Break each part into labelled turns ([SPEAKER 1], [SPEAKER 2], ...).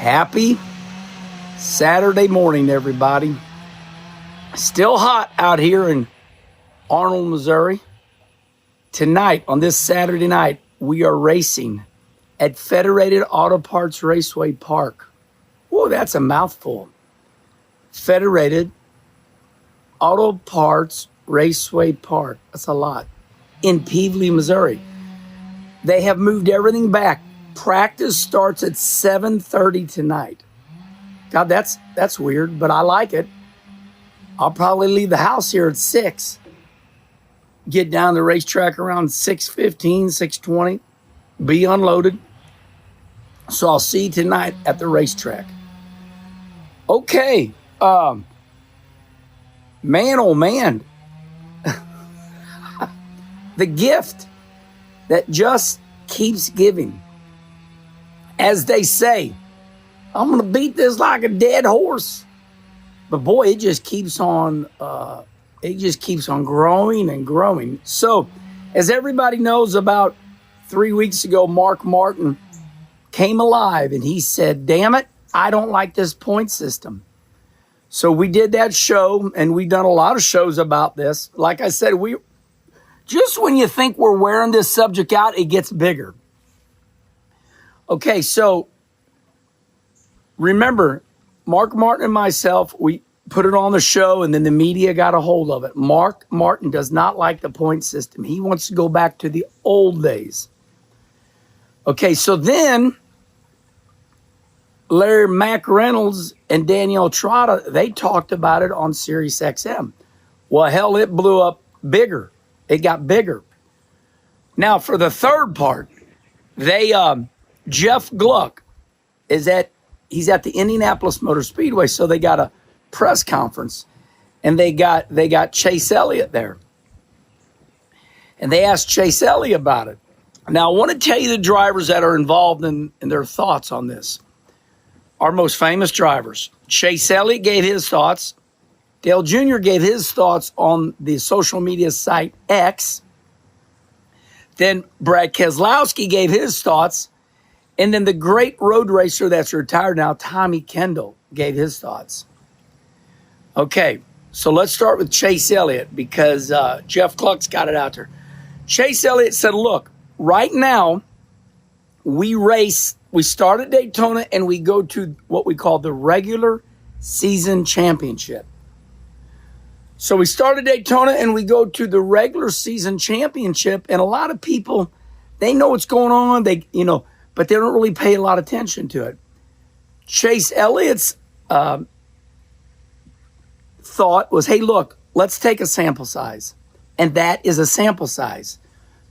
[SPEAKER 1] Happy Saturday morning, everybody. Still hot out here in Arnold, Missouri. Tonight, on this Saturday night, we are racing at Federated Auto Parts Raceway Park. Whoa, that's a mouthful. Federated Auto Parts Raceway Park. That's a lot. In Peevely, Missouri. They have moved everything back. Practice starts at 7:30 tonight. God, that's weird, but I like it. I'll probably leave the house here at 6. Get down the racetrack around 6:15, 6:20. Be unloaded. So I'll see you tonight at the racetrack. Okay. Man, oh man. The gift that just keeps giving. As they say, I'm going to beat this like a dead horse. But boy, it just keeps on growing and growing. So, as everybody knows, about 3 weeks ago, Mark Martin came alive and he said, damn it, I don't like this point system. So we did that show, and we've done a lot of shows about this. Like I said, just when you think we're wearing this subject out, it gets bigger. Okay, so remember, Mark Martin and myself, we put it on the show, and then the media got a hold of it. Mark Martin does not like the point system. He wants to go back to the old days. Okay, so then Larry McReynolds and Danielle Trotta, they talked about it on Sirius XM. Well, hell, it blew up bigger. It got bigger. Now, for the third part, Jeff Gluck he's at the Indianapolis Motor Speedway, so they got a press conference, and they got Chase Elliott there. And they asked Chase Elliott about it. Now, I want to tell you the drivers that are involved in their thoughts on this. Our most famous drivers. Chase Elliott gave his thoughts. Dale Jr. gave his thoughts on the social media site X. Then Brad Keselowski gave his thoughts. And then the great road racer that's retired now, Tommy Kendall, gave his thoughts. Okay, so let's start with Chase Elliott because Jeff Gluck's got it out there. Chase Elliott said, look, right now we start at Daytona and we go to what we call the regular season championship. So we start at Daytona and we go to the regular season championship, and a lot of people, they know what's going on, but they don't really pay a lot of attention to it. Chase Elliott's thought was, hey, look, let's take a sample size. And that is a sample size.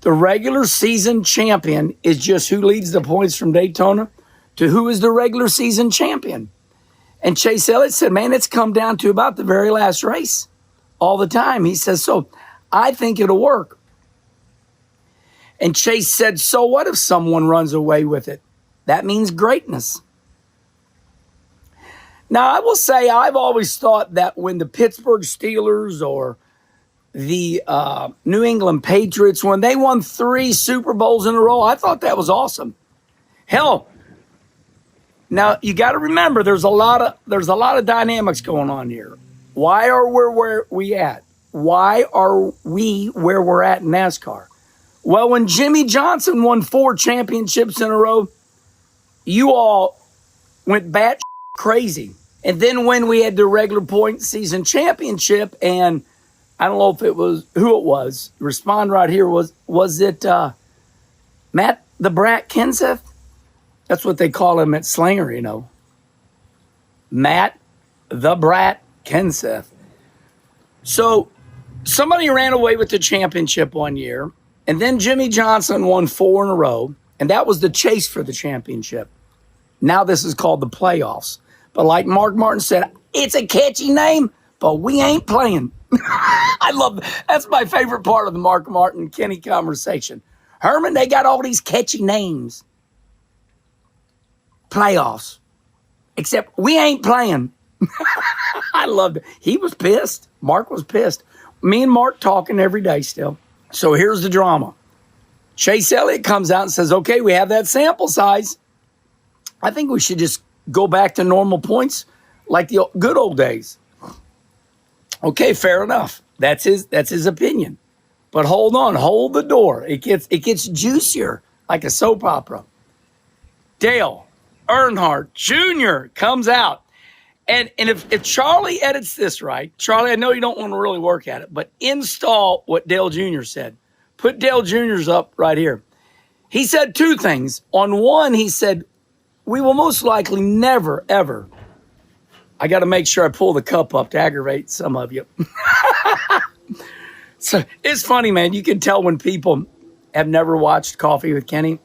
[SPEAKER 1] The regular season champion is just who leads the points from Daytona to who is the regular season champion. And Chase Elliott said, man, it's come down to about the very last race all the time. He says, so I think it'll work. And Chase said, so what if someone runs away with it? That means greatness. Now, I will say I've always thought that when the Pittsburgh Steelers or the New England Patriots, when they won 3 Super Bowls in a row, I thought that was awesome. Hell, now you got to remember there's a lot of dynamics going on here. Why are we where we at? Why are we where we're at in NASCAR? Well, when Jimmy Johnson won 4 championships in a row, you all went bat crazy. And then when we had the regular point season championship, and I don't know if it was who it was, respond right here, was it Matt the Brat Kenseth? That's what they call him at Slinger, Matt the Brat Kenseth. So somebody ran away with the championship one year, and then Jimmy Johnson won 4 in a row, and that was the chase for the championship. Now this is called the playoffs. But like Mark Martin said, it's a catchy name, but we ain't playing. I love that. That's my favorite part of the Mark Martin Kenny conversation. Herman, they got all these catchy names. Playoffs. Except we ain't playing. I loved it. He was pissed. Mark was pissed. Me and Mark talking every day still. So here's the drama. Chase Elliott comes out and says, okay, we have that sample size. I think we should just go back to normal points like the good old days. Okay, fair enough. That's his opinion. But hold on, hold the door. It gets juicier like a soap opera. Dale Earnhardt Jr. comes out. And if Charlie edits this right, Charlie, I know you don't want to really work at it, but install what Dale Jr. said. Put Dale Jr.'s up right here. He said two things. On one, he said, we will most likely never, ever. I got to make sure I pull the cup up to aggravate some of you. So it's funny, man. You can tell when people have never watched Coffee with Kenny,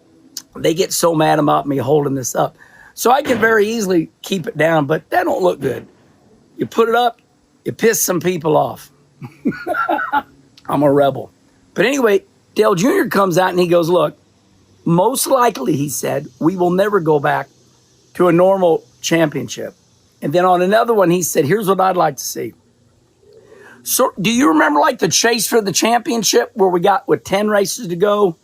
[SPEAKER 1] they get so mad about me holding this up. So I can very easily keep it down, but that don't look good. You put it up, you piss some people off. I'm a rebel. But anyway, Dale Jr. comes out and he goes, look, most likely, he said, we will never go back to a normal championship. And then on another one, he said, here's what I'd like to see. So do you remember like the chase for the championship where we got with 10 races to go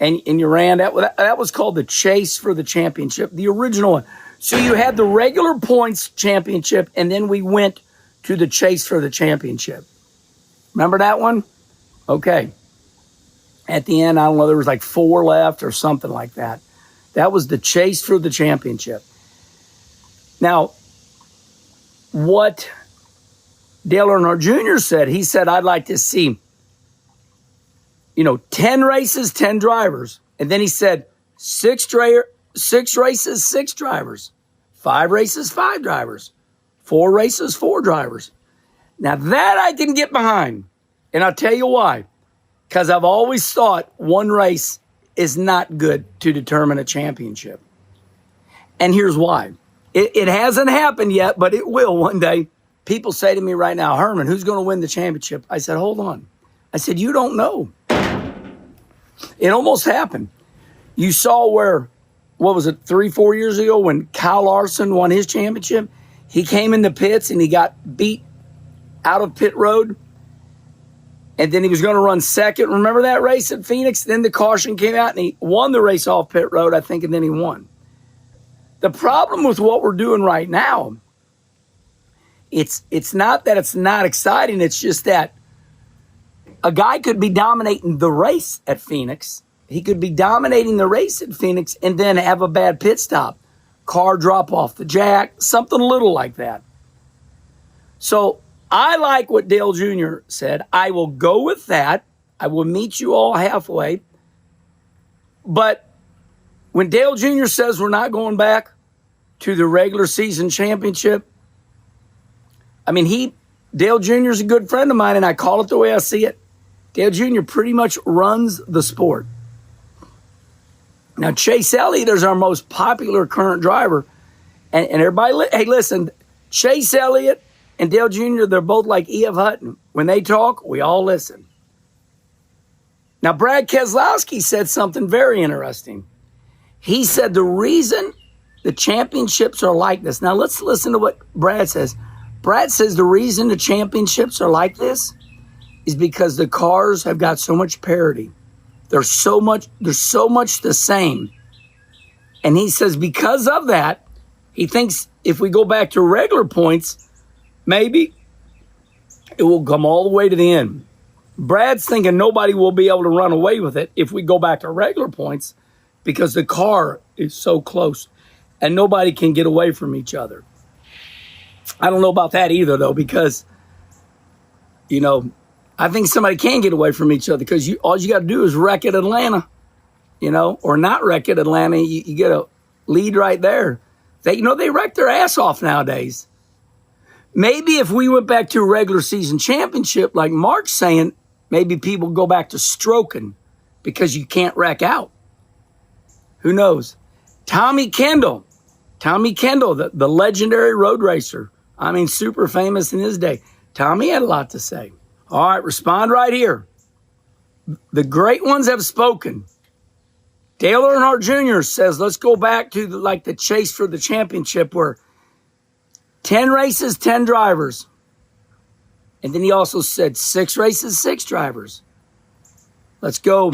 [SPEAKER 1] and you ran? That was called the chase for the championship, the original one. So you had the regular points championship and then we went to the chase for the championship. Remember that one? Okay. At the end, I don't know, there was like 4 left or something like that. That was the chase for the championship. Now, what Dale Earnhardt Jr. said, he said, I'd like to see, 10 races, 10 drivers. And then he said, 6 races, 6 drivers. 5 races, 5 drivers. 4 races, 4 drivers. Now that I can get behind. And I'll tell you why. Because I've always thought one race is not good to determine a championship. And here's why. It hasn't happened yet, but it will one day. People say to me right now, Herman, who's going to win the championship? I said, hold on. I said, you don't know. It almost happened. You saw where, 3-4 years ago when Kyle Larson won his championship? He came in the pits and he got beat out of pit road. And then he was going to run second. Remember that race at Phoenix? Then the caution came out and he won the race off pit road, I think, and then he won. The problem with what we're doing right now, it's not that it's not exciting. It's just that a guy could be dominating the race at Phoenix. He could be dominating the race at Phoenix and then have a bad pit stop. Car drop off the jack, something little like that. So I like what Dale Jr. said. I will go with that. I will meet you all halfway. But when Dale Jr. says we're not going back to the regular season championship, Dale Jr. is a good friend of mine, and I call it the way I see it. Dale Jr. pretty much runs the sport. Now, Chase Elliott is our most popular current driver. And everybody, hey, listen, Chase Elliott and Dale Jr., they're both like E.F. Hutton. When they talk, we all listen. Now, Brad Keselowski said something very interesting. He said the reason the championships are like this. Now, let's listen to what Brad says. Brad says the reason the championships are like this is because the cars have got so much parity. They're so much the same. And he says because of that, he thinks if we go back to regular points, maybe it will come all the way to the end. Brad's thinking nobody will be able to run away with it if we go back to regular points because the car is so close and nobody can get away from each other. I don't know about that either, though, because, I think somebody can get away from each other because all you got to do is wreck at Atlanta, or not wreck at Atlanta. You get a lead right there. They wreck their ass off nowadays. Maybe if we went back to a regular season championship, like Mark's saying, maybe people go back to stroking because you can't wreck out. Who knows? Tommy Kendall, the legendary road racer. Super famous in his day. Tommy had a lot to say. All right, respond right here. The great ones have spoken. Dale Earnhardt Jr. says, let's go back to the chase for the championship where 10 races, 10 drivers. And then he also said 6 races, 6 drivers. Let's go.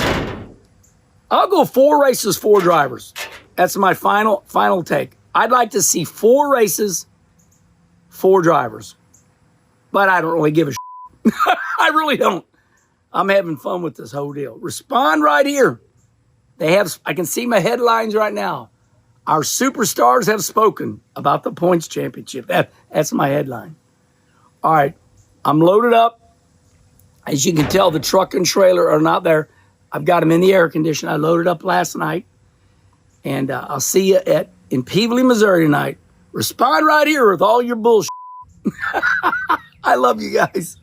[SPEAKER 1] I'll go 4 races, 4 drivers. That's my final take. I'd like to see 4 races, 4 drivers. But I don't really give a shit. I really don't. I'm having fun with this whole deal. Respond right here. I can see my headlines right now. Our superstars have spoken about the points championship. That's my headline. All right. I'm loaded up. As you can tell, the truck and trailer are not there. I've got them in the air conditioner. I loaded up last night. And I'll see you in Peevely, Missouri tonight. Respond right here with all your bullshit. I love you guys.